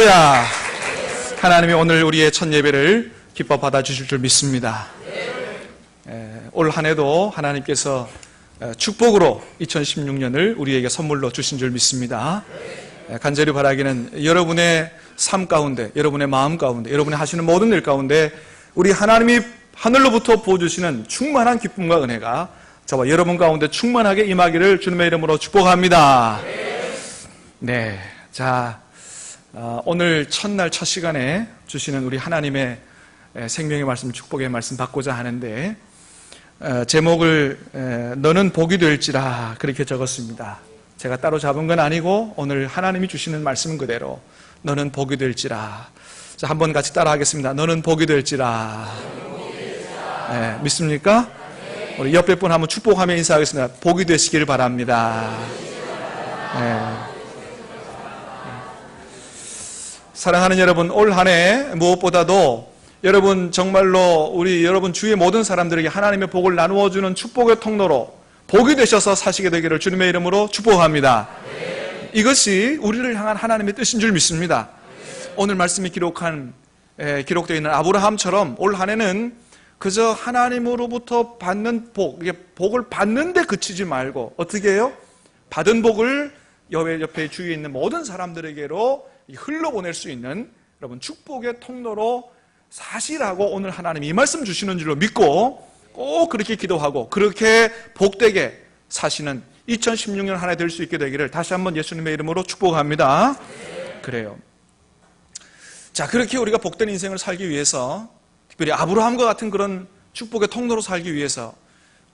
할렐루야. 하나님이 오늘 우리의 첫 예배를 기뻐 받아주실 줄 믿습니다. 올 한 해도 하나님께서 축복으로 2016년을 우리에게 선물로 주신 줄 믿습니다. 간절히 바라기는 여러분의 삶 가운데, 여러분의 마음 가운데, 여러분이 하시는 모든 일 가운데 우리 하나님이 하늘로부터 부어주시는 충만한 기쁨과 은혜가 저와 여러분 가운데 충만하게 임하기를 주님의 이름으로 축복합니다. 네, 자, 오늘 첫날 첫 시간에 주시는 우리 하나님의 생명의 말씀, 축복의 말씀 받고자 하는데 제목을 너는 복이 될지라 그렇게 적었습니다. 제가 따로 잡은 건 아니고 오늘 하나님이 주시는 말씀 그대로 너는 복이 될지라. 자, 한번 같이 따라 하겠습니다. 너는 복이 될지라. 네, 믿습니까? 우리 옆에 분 한번 축복하며 인사하겠습니다. 복이 되시길 바랍니다. 네. 사랑하는 여러분, 올 한 해 무엇보다도 여러분 정말로 우리 여러분 주위의 모든 사람들에게 하나님의 복을 나누어주는 축복의 통로로 복이 되셔서 사시게 되기를 주님의 이름으로 축복합니다. 이것이 우리를 향한 하나님의 뜻인 줄 믿습니다. 오늘 말씀이 기록되어 있는 아브라함처럼 올 한 해는 그저 하나님으로부터 받는 복을 받는 데 그치지 말고 어떻게 해요? 받은 복을 옆에 주위에 있는 모든 사람들에게로 흘러보낼 수 있는 여러분 축복의 통로로 사시라고 오늘 하나님이 이 말씀 주시는 줄로 믿고 꼭 그렇게 기도하고 그렇게 복되게 사시는 2016년 한 해 될 수 있게 되기를 다시 한번 예수님의 이름으로 축복합니다. 그래요. 자, 그렇게 우리가 복된 인생을 살기 위해서 특별히 아브라함과 같은 그런 축복의 통로로 살기 위해서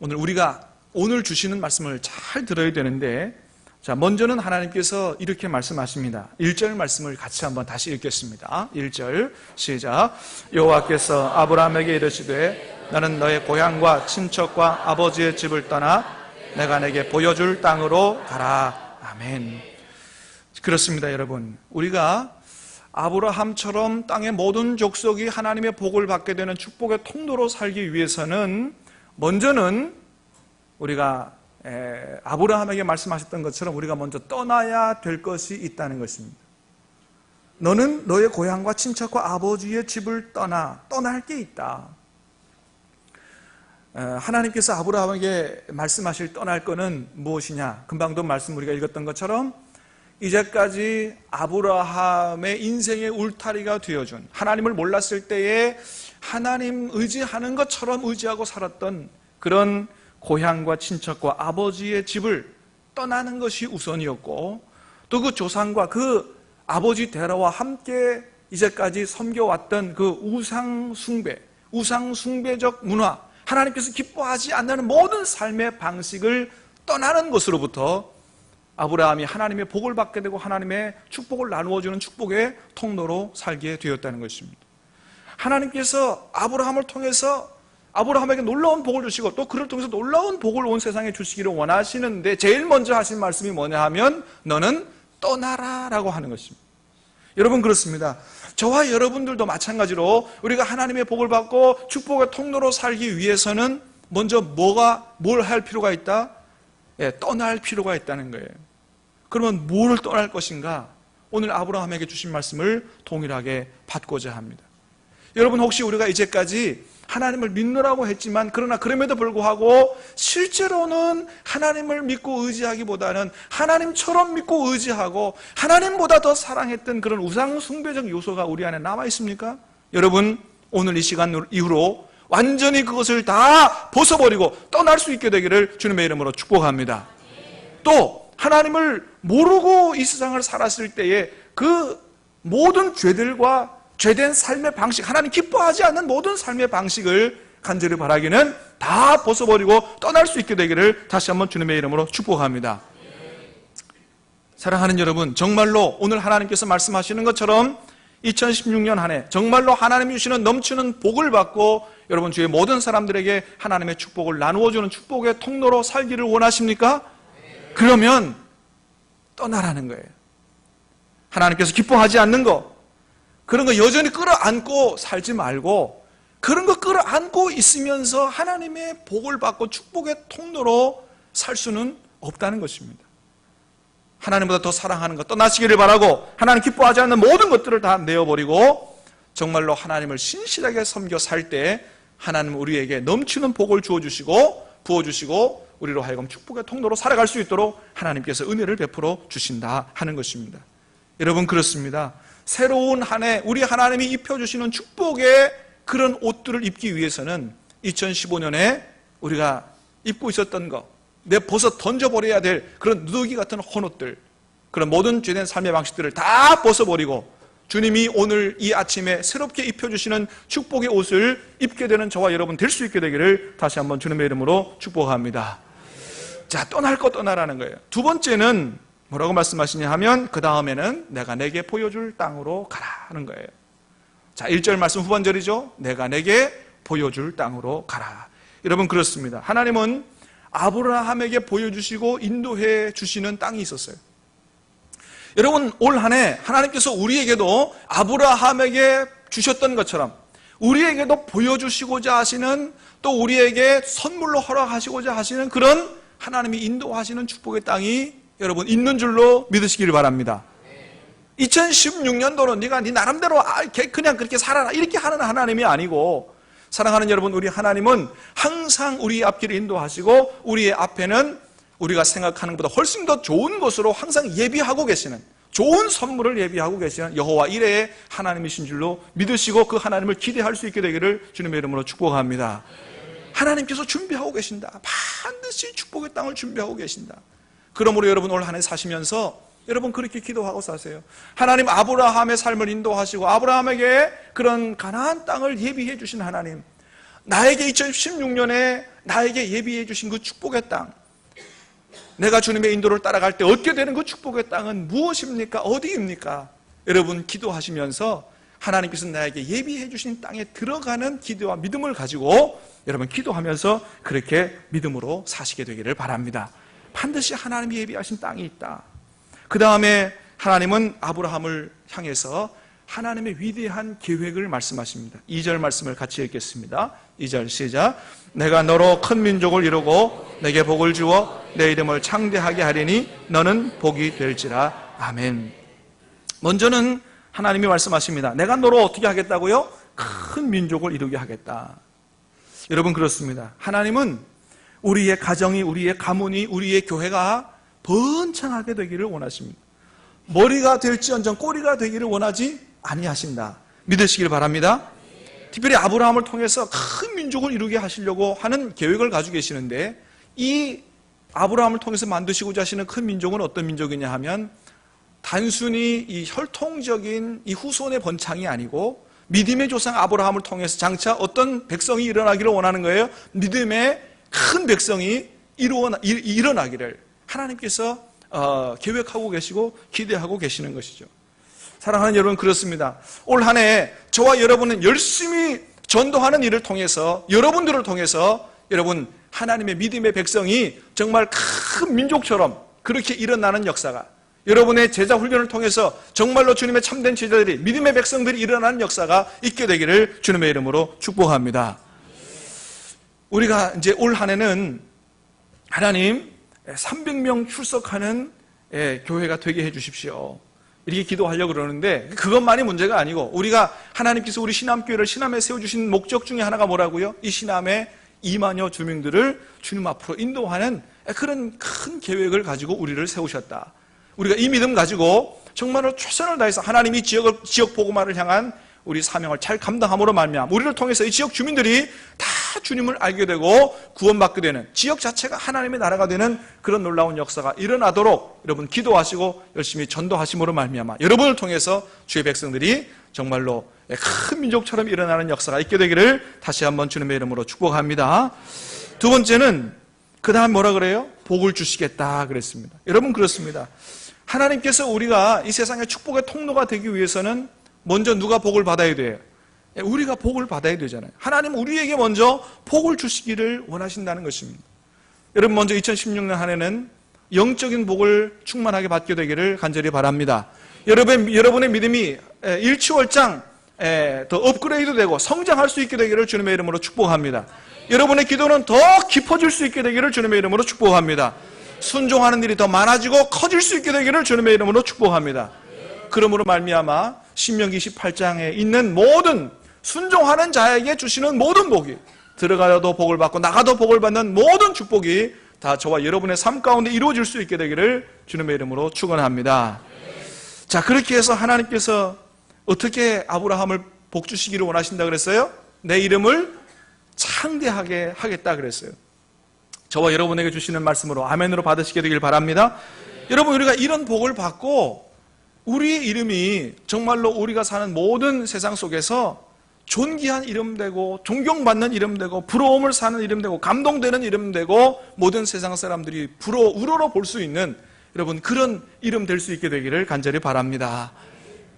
우리가 오늘 주시는 말씀을 잘 들어야 되는데 자, 먼저는 하나님께서 이렇게 말씀하십니다. 1절 말씀을 같이 한번 다시 읽겠습니다. 1절 시작. 여호와께서 아브라함에게 이르시되 나는 너의 고향과 친척과 아버지의 집을 떠나 내가 내게 보여줄 땅으로 가라. 아멘. 그렇습니다, 여러분. 우리가 아브라함처럼 땅의 모든 족속이 하나님의 복을 받게 되는 축복의 통로로 살기 위해서는 먼저는 우리가 아브라함에게 말씀하셨던 것처럼 우리가 먼저 떠나야 될 것이 있다는 것입니다. 너는 너의 고향과 친척과 아버지의 집을 떠날 게 있다. 하나님께서 아브라함에게 말씀하실 떠날 것은 무엇이냐? 금방도 말씀 우리가 읽었던 것처럼 이제까지 아브라함의 인생의 울타리가 되어준 하나님을 몰랐을 때에 하나님 의지하는 것처럼 의지하고 살았던 그런 고향과 친척과 아버지의 집을 떠나는 것이 우선이었고 또 그 조상과 그 아버지 데라와 함께 이제까지 섬겨왔던 그 우상숭배적 문화, 하나님께서 기뻐하지 않는 모든 삶의 방식을 떠나는 것으로부터 아브라함이 하나님의 복을 받게 되고 하나님의 축복을 나누어주는 축복의 통로로 살게 되었다는 것입니다. 하나님께서 아브라함을 통해서 아브라함에게 놀라운 복을 주시고 또 그를 통해서 놀라운 복을 온 세상에 주시기를 원하시는데 제일 먼저 하신 말씀이 뭐냐 하면 너는 떠나라 라고 하는 것입니다. 여러분 그렇습니다. 저와 여러분들도 마찬가지로 우리가 하나님의 복을 받고 축복의 통로로 살기 위해서는 먼저 뭘 할 필요가 있다? 떠날 필요가 있다는 거예요. 그러면 뭘 떠날 것인가? 오늘 아브라함에게 주신 말씀을 동일하게 받고자 합니다. 여러분 혹시 우리가 이제까지 하나님을 믿노라고 했지만 그러나 그럼에도 불구하고 실제로는 하나님을 믿고 의지하기보다는 하나님처럼 믿고 의지하고 하나님보다 더 사랑했던 그런 우상 숭배적 요소가 우리 안에 남아 있습니까? 여러분 오늘 이 시간 이후로 완전히 그것을 다 벗어버리고 떠날 수 있게 되기를 주님의 이름으로 축복합니다. 또 하나님을 모르고 이 세상을 살았을 때에 그 모든 죄들과 죄된 삶의 방식, 하나님 기뻐하지 않는 모든 삶의 방식을 간절히 바라기는 다 벗어버리고 떠날 수 있게 되기를 다시 한번 주님의 이름으로 축복합니다. 사랑하는 여러분, 정말로 오늘 하나님께서 말씀하시는 것처럼 2016년 한 해 정말로 하나님이 주시는 넘치는 복을 받고 여러분 주위의 모든 사람들에게 하나님의 축복을 나누어주는 축복의 통로로 살기를 원하십니까? 그러면 떠나라는 거예요. 하나님께서 기뻐하지 않는 거, 그런 거 여전히 끌어안고 살지 말고 그런 거 끌어안고 있으면서 하나님의 복을 받고 축복의 통로로 살 수는 없다는 것입니다. 하나님보다 더 사랑하는 것 떠나시기를 바라고 하나님 기뻐하지 않는 모든 것들을 다 내어버리고 정말로 하나님을 신실하게 섬겨 살 때 하나님은 우리에게 넘치는 복을 주어주시고 부어주시고 우리로 하여금 축복의 통로로 살아갈 수 있도록 하나님께서 은혜를 베풀어 주신다 하는 것입니다. 여러분 그렇습니다. 새로운 한 해 우리 하나님이 입혀주시는 축복의 그런 옷들을 입기 위해서는 2015년에 우리가 입고 있었던 것, 내 벗어 던져버려야 될 그런 누더기 같은 헌옷들, 그런 모든 죄된 삶의 방식들을 다 벗어버리고 주님이 오늘 이 아침에 새롭게 입혀주시는 축복의 옷을 입게 되는 저와 여러분 될 수 있게 되기를 다시 한번 주님의 이름으로 축복합니다. 자, 떠날 것 떠나라는 거예요. 두 번째는 뭐라고 말씀하시냐 하면 그 다음에는 내가 내게 보여줄 땅으로 가라는 거예요. 자, 1절 말씀 후반절이죠. 내가 내게 보여줄 땅으로 가라. 여러분 그렇습니다. 하나님은 아브라함에게 보여주시고 인도해 주시는 땅이 있었어요. 여러분 올 한 해 하나님께서 우리에게도 아브라함에게 주셨던 것처럼 우리에게도 보여주시고자 하시는 또 우리에게 선물로 허락하시고자 하시는 그런 하나님이 인도하시는 축복의 땅이 여러분 있는 줄로 믿으시기를 바랍니다. 2016년도는 네가 네 나름대로 그냥 그렇게 살아라 이렇게 하는 하나님이 아니고, 사랑하는 여러분, 우리 하나님은 항상 우리의 앞길을 인도하시고 우리의 앞에는 우리가 생각하는 것보다 훨씬 더 좋은 것으로 항상 예비하고 계시는, 좋은 선물을 예비하고 계시는 여호와 이레의 하나님이신 줄로 믿으시고 그 하나님을 기대할 수 있게 되기를 주님의 이름으로 축복합니다. 하나님께서 준비하고 계신다. 반드시 축복의 땅을 준비하고 계신다. 그러므로 여러분 올 한 해 사시면서 여러분 그렇게 기도하고 사세요. 하나님, 아브라함의 삶을 인도하시고 아브라함에게 그런 가나안 땅을 예비해 주신 하나님, 나에게 2016년에 나에게 예비해 주신 그 축복의 땅, 내가 주님의 인도를 따라갈 때 얻게 되는 그 축복의 땅은 무엇입니까? 어디입니까? 여러분 기도하시면서 하나님께서 나에게 예비해 주신 땅에 들어가는 기도와 믿음을 가지고 여러분 기도하면서 그렇게 믿음으로 사시게 되기를 바랍니다. 반드시 하나님이 예비하신 땅이 있다. 그 다음에 하나님은 아브라함을 향해서 하나님의 위대한 계획을 말씀하십니다. 2절 말씀을 같이 읽겠습니다. 2절 시작. 내가 너로 큰 민족을 이루고 내게 복을 주어 내 이름을 창대하게 하리니 너는 복이 될지라. 아멘. 먼저는 하나님이 말씀하십니다. 내가 너로 어떻게 하겠다고요? 큰 민족을 이루게 하겠다. 여러분 그렇습니다. 하나님은 우리의 가정이, 우리의 가문이, 우리의 교회가 번창하게 되기를 원하십니다. 머리가 될지언정 꼬리가 되기를 원하지 아니하신다. 믿으시길 바랍니다. 특별히 아브라함을 통해서 큰 민족을 이루게 하시려고 하는 계획을 가지고 계시는데, 이 아브라함을 통해서 만드시고자 하시는 큰 민족은 어떤 민족이냐 하면 단순히 이 혈통적인 이 후손의 번창이 아니고 믿음의 조상 아브라함을 통해서 장차 어떤 백성이 일어나기를 원하는 거예요. 믿음의 큰 백성이 일어나기를 하나님께서 계획하고 계시고 기대하고 계시는 것이죠. 사랑하는 여러분 그렇습니다. 올 한 해 저와 여러분은 열심히 전도하는 일을 통해서, 여러분들을 통해서 여러분 하나님의 믿음의 백성이 정말 큰 민족처럼 그렇게 일어나는 역사가, 여러분의 제자 훈련을 통해서 정말로 주님의 참된 제자들이, 믿음의 백성들이 일어나는 역사가 있게 되기를 주님의 이름으로 축복합니다. 우리가 이제 올 한 해는 하나님 300명 출석하는 교회가 되게 해 주십시오. 이렇게 기도하려고 그러는데 그것만이 문제가 아니고, 우리가 하나님께서 우리 신암교회를 신암에 세워주신 목적 중에 하나가 뭐라고요? 이 신암에 2만여 주민들을 주님 앞으로 인도하는 그런 큰 계획을 가지고 우리를 세우셨다. 우리가 이 믿음 가지고 정말로 최선을 다해서 하나님이 지역 복음화를 향한 우리 사명을 잘 감당함으로 말미암아 우리를 통해서 이 지역 주민들이 다 주님을 알게 되고 구원받게 되는, 지역 자체가 하나님의 나라가 되는 그런 놀라운 역사가 일어나도록 여러분 기도하시고 열심히 전도하심으로 말미암아 여러분을 통해서 주의 백성들이 정말로 큰 민족처럼 일어나는 역사가 있게 되기를 다시 한번 주님의 이름으로 축복합니다. 두 번째는 그 다음 뭐라 그래요? 복을 주시겠다 그랬습니다. 여러분 그렇습니다. 하나님께서 우리가 이 세상의 축복의 통로가 되기 위해서는 먼저 누가 복을 받아야 돼요? 우리가 복을 받아야 되잖아요. 하나님은 우리에게 먼저 복을 주시기를 원하신다는 것입니다. 여러분 먼저 2016년 한 해는 영적인 복을 충만하게 받게 되기를 간절히 바랍니다. 여러분의 믿음이 일취월장 더 업그레이드되고 성장할 수 있게 되기를 주님의 이름으로 축복합니다. 여러분의 기도는 더 깊어질 수 있게 되기를 주님의 이름으로 축복합니다. 순종하는 일이 더 많아지고 커질 수 있게 되기를 주님의 이름으로 축복합니다. 그러므로 말미암아 신명기 18장에 있는 모든 순종하는 자에게 주시는 모든 복이, 들어가도 복을 받고 나가도 복을 받는 모든 축복이 다 저와 여러분의 삶 가운데 이루어질 수 있게 되기를 주님의 이름으로 축원합니다. 자, 그렇게 해서 하나님께서 어떻게 아브라함을 복 주시기를 원하신다 그랬어요? 내 이름을 창대하게 하겠다 그랬어요. 저와 여러분에게 주시는 말씀으로 아멘으로 받으시게 되길 바랍니다. 여러분, 우리가 이런 복을 받고 우리의 이름이 정말로 우리가 사는 모든 세상 속에서 존귀한 이름 되고 존경받는 이름 되고 부러움을 사는 이름 되고 감동되는 이름 되고 모든 세상 사람들이 우러러 볼 수 있는 여러분 그런 이름 될 수 있게 되기를 간절히 바랍니다.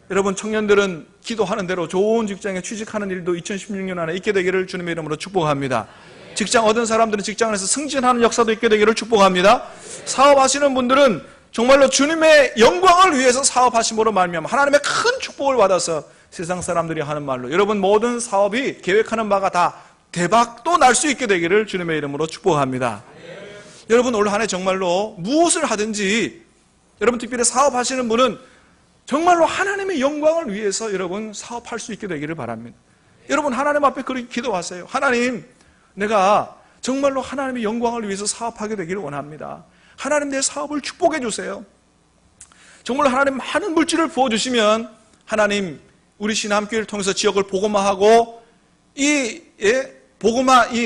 여러분, 청년들은 기도하는 대로 좋은 직장에 취직하는 일도 2016년 안에 있게 되기를 주님의 이름으로 축복합니다. 직장 얻은 사람들은 직장에서 승진하는 역사도 있게 되기를 축복합니다. 사업하시는 분들은 정말로 주님의 영광을 위해서 사업하심으로 말미암아 하나님의 큰 축복을 받아서 세상 사람들이 하는 말로 여러분 모든 사업이 계획하는 바가 다 대박도 날 수 있게 되기를 주님의 이름으로 축복합니다. 여러분, 올 한 해 정말로 무엇을 하든지 여러분 특별히 사업하시는 분은 정말로 하나님의 영광을 위해서 여러분 사업할 수 있게 되기를 바랍니다. 여러분, 하나님 앞에 그렇게 기도하세요. 하나님, 내가 정말로 하나님의 영광을 위해서 사업하게 되기를 원합니다. 하나님, 내 사업을 축복해 주세요. 정말 하나님 많은 물질을 부어주시면 하나님 우리 신함교회를 통해서 지역을 복음화하고 이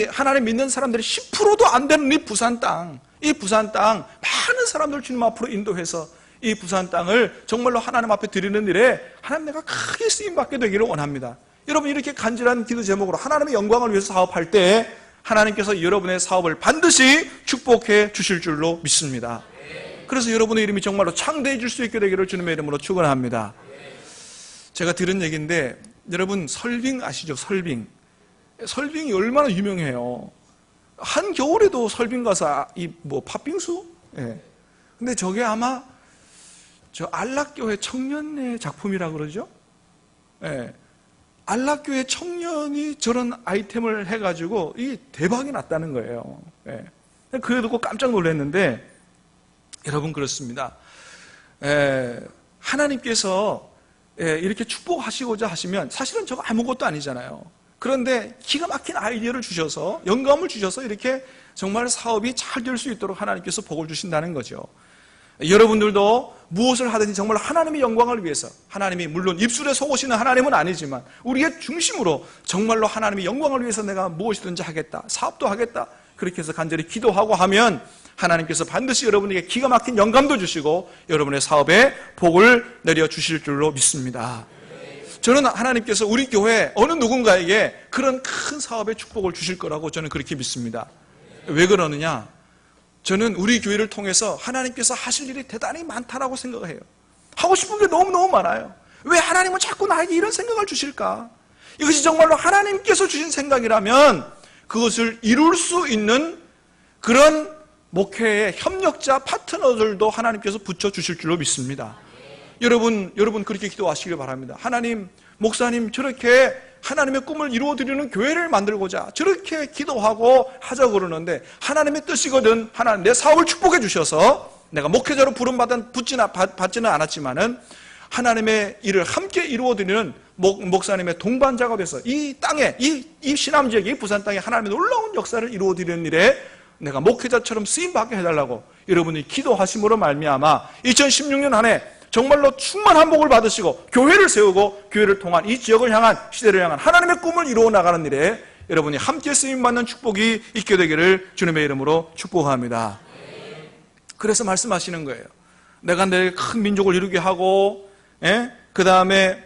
하나님 믿는 사람들이 10%도 안 되는 이 부산 땅 많은 사람들 주님 앞으로 인도해서 이 부산 땅을 정말로 하나님 앞에 드리는 일에 하나님 내가 크게 쓰임받게 되기를 원합니다. 여러분, 이렇게 간절한 기도 제목으로 하나님의 영광을 위해서 사업할 때 하나님께서 여러분의 사업을 반드시 축복해 주실 줄로 믿습니다. 그래서 여러분의 이름이 정말로 창대해질 수 있게 되기를 주님의 이름으로 축원합니다. 제가 들은 얘기인데 여러분, 설빙 아시죠? 설빙이 얼마나 유명해요. 한겨울에도 설빙 가서 팥빙수? 예. 근데 저게 아마 저 안락교회 청년의 작품이라 그러죠? 예. 안락교회 청년이 저런 아이템을 해가지고 이 대박이 났다는 거예요. 예. 그래 듣고 깜짝 놀랐는데 여러분, 그렇습니다. 하나님께서 이렇게 축복하시고자 하시면 사실은 저거 아무것도 아니잖아요. 그런데 기가 막힌 아이디어를 주셔서 영감을 주셔서 이렇게 정말 사업이 잘 될 수 있도록 하나님께서 복을 주신다는 거죠. 여러분들도 무엇을 하든지 정말 하나님의 영광을 위해서, 하나님이 물론 입술에 속으시는 하나님은 아니지만 우리의 중심으로 정말로 하나님의 영광을 위해서 내가 무엇이든지 하겠다, 사업도 하겠다, 그렇게 해서 간절히 기도하고 하면 하나님께서 반드시 여러분에게 기가 막힌 영감도 주시고 여러분의 사업에 복을 내려주실 줄로 믿습니다. 저는 하나님께서 우리 교회 어느 누군가에게 그런 큰 사업의 축복을 주실 거라고 저는 그렇게 믿습니다. 왜 그러느냐? 저는 우리 교회를 통해서 하나님께서 하실 일이 대단히 많다라고 생각해요. 하고 싶은 게 너무너무 많아요. 왜 하나님은 자꾸 나에게 이런 생각을 주실까? 이것이 정말로 하나님께서 주신 생각이라면 그것을 이룰 수 있는 그런 목회의 협력자 파트너들도 하나님께서 붙여주실 줄로 믿습니다. 여러분 그렇게 기도하시길 바랍니다. 하나님, 목사님 저렇게 하나님의 꿈을 이루어드리는 교회를 만들고자 저렇게 기도하고 하자고 그러는데 하나님의 뜻이거든. 하나님, 내 사업을 축복해 주셔서 내가 목회자로 받지는 않았지만은 하나님의 일을 함께 이루어드리는 목사님의 동반자가 돼서 이 땅에, 이 신암지역에, 이 부산 땅에 하나님의 놀라운 역사를 이루어드리는 일에 내가 목회자처럼 쓰임받게 해달라고 여러분이 기도하심으로 말미암아 2016년 한 해 정말로 충만한 복을 받으시고 교회를 세우고 교회를 통한 이 지역을 향한, 시대를 향한 하나님의 꿈을 이루어 나가는 일에 여러분이 함께 쓰임받는 축복이 있게 되기를 주님의 이름으로 축복합니다. 그래서 말씀하시는 거예요. 내가 내 큰 민족을 이루게 하고 그 다음에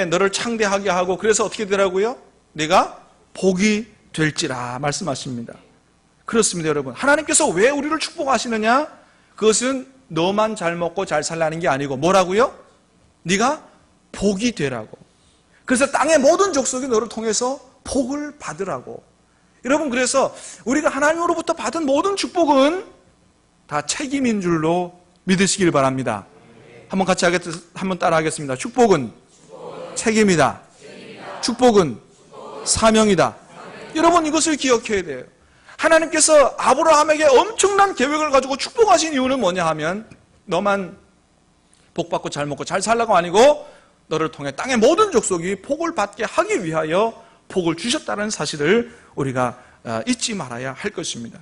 너를 창대하게 하고, 그래서 어떻게 되라고요? 내가 복이 될지라 말씀하십니다. 그렇습니다. 여러분, 하나님께서 왜 우리를 축복하시느냐? 그것은 너만 잘 먹고 잘 살라는 게 아니고 뭐라고요? 네가 복이 되라고. 그래서 땅의 모든 족속이 너를 통해서 복을 받으라고. 여러분, 그래서 우리가 하나님으로부터 받은 모든 축복은 다 책임인 줄로 믿으시길 바랍니다. 한번 따라 하겠습니다. 축복은 책임이다. 축복은 사명이다. 여러분, 이것을 기억해야 돼요. 하나님께서 아브라함에게 엄청난 계획을 가지고 축복하신 이유는 뭐냐 하면 너만 복받고 잘 먹고 잘 살라고 아니고 너를 통해 땅의 모든 족속이 복을 받게 하기 위하여 복을 주셨다는 사실을 우리가 잊지 말아야 할 것입니다.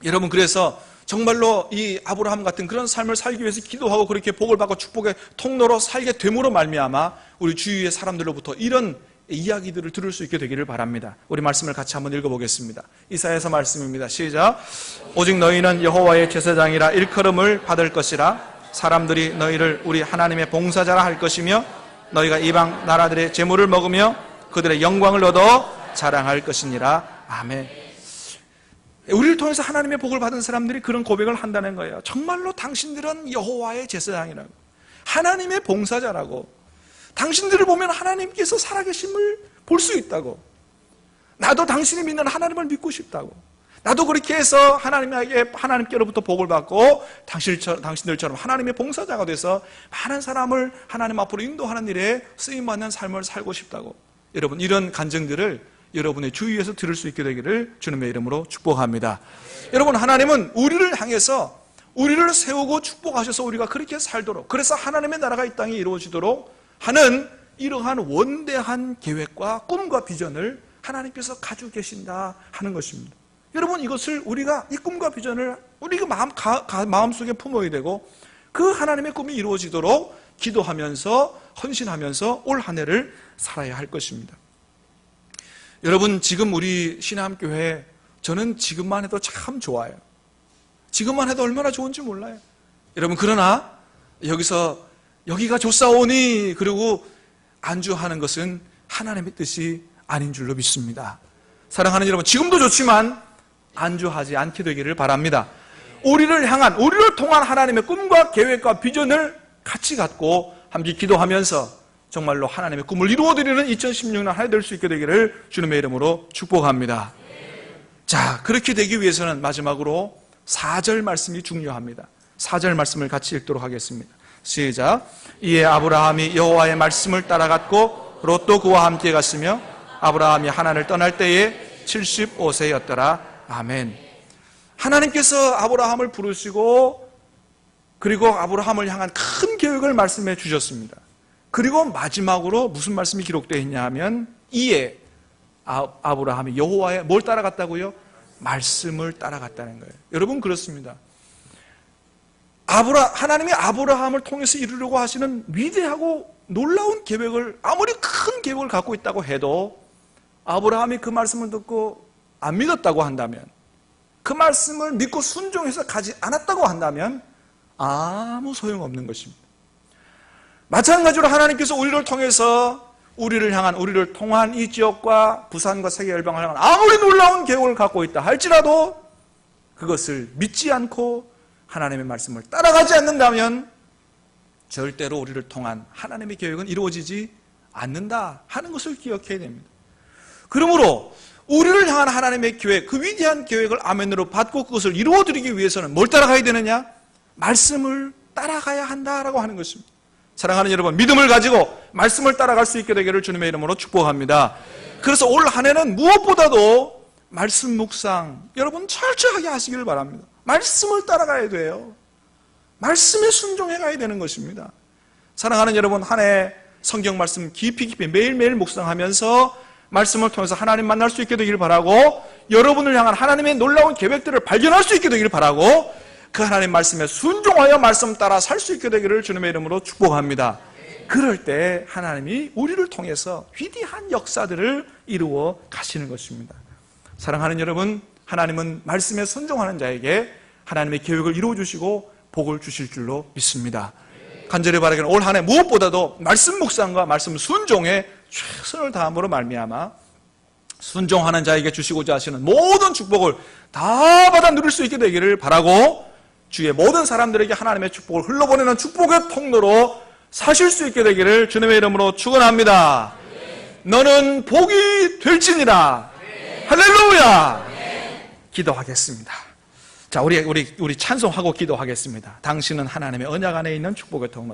여러분, 그래서 정말로 이 아브라함 같은 그런 삶을 살기 위해서 기도하고 그렇게 복을 받고 축복의 통로로 살게 됨으로 말미암아 우리 주위의 사람들로부터 이런 이야기들을 들을 수 있게 되기를 바랍니다. 우리 말씀을 같이 한번 읽어보겠습니다. 이사야서 말씀입니다. 시작. 오직 너희는 여호와의 제사장이라 일컬음을 받을 것이라. 사람들이 너희를 우리 하나님의 봉사자라 할 것이며 너희가 이방 나라들의 재물을 먹으며 그들의 영광을 얻어 자랑할 것이니라. 아멘. 우리를 통해서 하나님의 복을 받은 사람들이 그런 고백을 한다는 거예요. 정말로 당신들은 여호와의 제사장이라고, 하나님의 봉사자라고, 당신들을 보면 하나님께서 살아계심을 볼 수 있다고, 나도 당신이 믿는 하나님을 믿고 싶다고, 나도 그렇게 해서 하나님께로부터 복을 받고 당신들처럼 하나님의 봉사자가 돼서 많은 사람을 하나님 앞으로 인도하는 일에 쓰임받는 삶을 살고 싶다고. 여러분, 이런 간증들을 여러분의 주위에서 들을 수 있게 되기를 주님의 이름으로 축복합니다. 여러분, 하나님은 우리를 향해서 우리를 세우고 축복하셔서 우리가 그렇게 살도록, 그래서 하나님의 나라가 이 땅에 이루어지도록 하는 이러한 원대한 계획과 꿈과 비전을 하나님께서 가지고 계신다 하는 것입니다. 여러분, 이것을 우리가 이 꿈과 비전을 우리가 마음속에 품어야 되고 그 하나님의 꿈이 이루어지도록 기도하면서 헌신하면서 올 한 해를 살아야 할 것입니다. 여러분, 지금 우리 신암교회, 저는 지금만 해도 참 좋아요. 지금만 해도 얼마나 좋은지 몰라요. 여러분, 그러나 여기가 좋사오니 그리고 안주하는 것은 하나님의 뜻이 아닌 줄로 믿습니다. 사랑하는 여러분, 지금도 좋지만 안주하지 않게 되기를 바랍니다. 우리를 통한 하나님의 꿈과 계획과 비전을 같이 갖고 함께 기도하면서 정말로 하나님의 꿈을 이루어드리는 2016년 한 해 될 수 있게 되기를 주님의 이름으로 축복합니다. 자, 그렇게 되기 위해서는 마지막으로 4절 말씀이 중요합니다. 4절 말씀을 같이 읽도록 하겠습니다. 시작. 이에 아브라함이 여호와의 말씀을 따라갔고 롯도 그와 함께 갔으며 아브라함이 하나님을 떠날 때에 75세였더라. 아멘. 하나님께서 아브라함을 부르시고 그리고 아브라함을 향한 큰 계획을 말씀해 주셨습니다. 그리고 마지막으로 무슨 말씀이 기록되어 있냐 하면 이에 아브라함이 여호와의 뭘 따라갔다고요? 말씀을 따라갔다는 거예요. 여러분, 그렇습니다. 하나님이 아브라함을 통해서 이루려고 하시는 위대하고 놀라운 계획을, 아무리 큰 계획을 갖고 있다고 해도 아브라함이 그 말씀을 듣고 안 믿었다고 한다면, 그 말씀을 믿고 순종해서 가지 않았다고 한다면 아무 소용없는 것입니다. 마찬가지로 하나님께서 우리를 통해서 우리를 통한 이 지역과 부산과 세계 열방을 향한 아무리 놀라운 계획을 갖고 있다 할지라도 그것을 믿지 않고 하나님의 말씀을 따라가지 않는다면 절대로 우리를 통한 하나님의 계획은 이루어지지 않는다 하는 것을 기억해야 됩니다. 그러므로 우리를 향한 하나님의 계획, 그 위대한 계획을 아멘으로 받고 그것을 이루어드리기 위해서는 뭘 따라가야 되느냐? 말씀을 따라가야 한다라고 하는 것입니다. 사랑하는 여러분, 믿음을 가지고 말씀을 따라갈 수 있게 되기를 주님의 이름으로 축복합니다. 그래서 올 한 해는 무엇보다도 말씀 묵상, 여러분 철저하게 하시기를 바랍니다. 말씀을 따라가야 돼요. 말씀에 순종해 가야 되는 것입니다. 사랑하는 여러분, 한 해 성경 말씀 깊이 매일매일 묵상하면서 말씀을 통해서 하나님 만날 수 있게 되기를 바라고, 여러분을 향한 하나님의 놀라운 계획들을 발견할 수 있게 되기를 바라고, 그 하나님 말씀에 순종하여 말씀 따라 살 수 있게 되기를 주님의 이름으로 축복합니다. 그럴 때 하나님이 우리를 통해서 위대한 역사들을 이루어 가시는 것입니다. 사랑하는 여러분, 하나님은 말씀에 순종하는 자에게 하나님의 계획을 이루어 주시고 복을 주실 줄로 믿습니다. 간절히 바라기는 올 한 해 무엇보다도 말씀 묵상과 말씀 순종에 최선을 다함으로 말미암아 순종하는 자에게 주시고자 하시는 모든 축복을 다 받아 누릴 수 있게 되기를 바라고, 주위의 모든 사람들에게 하나님의 축복을 흘러보내는 축복의 통로로 사실 수 있게 되기를 주님의 이름으로 축원합니다. 너는 복이 될지니라. 할렐루야. 기도하겠습니다. 자, 우리 찬송하고 기도하겠습니다. 당신은 하나님의 언약 안에 있는 축복의 통로.